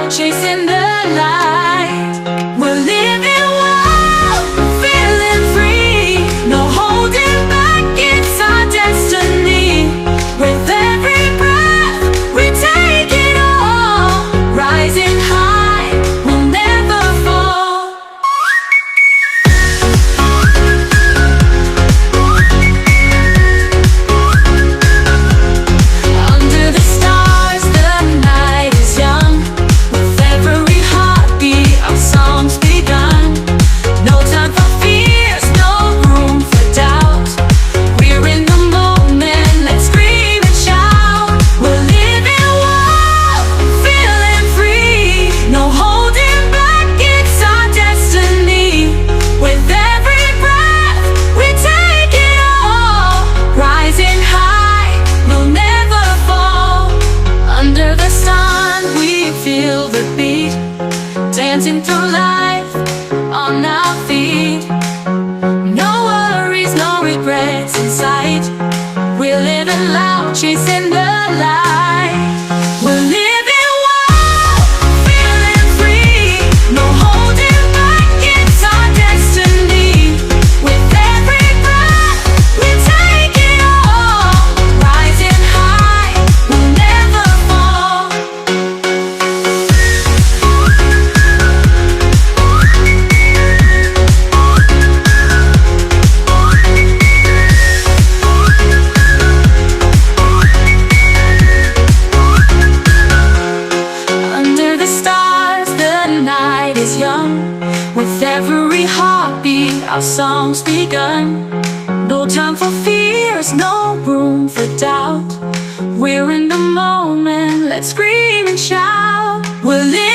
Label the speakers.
Speaker 1: loud, chasing the light. We're living wild, feeling free. No holding back, it's our destiny. With every breath, we take it all. Rising high, we'll never fall. Under the stars, the night is young. With every heartbeat, our song's begun. No time for fears, no room for doubt. We're in the moment, let's scream and shout. We're living wild, feeling free. No holding back, it's our destiny. With every breath, we take it all. Rising high, we'll never fall. Under the sun, we feel the beat. Dancing through life on our feet. No worries, no regrets in sight. We're living loud, chasing the light. We're living wild, feeling free. No holding back, it's our destiny. With every breath, we take it all. Rising high, we'll never fall. Under the stars, the night is young. With every heartbeat, our song's begun. No time for fears, no room for doubt. We're in the moment, let's scream and shout. We're living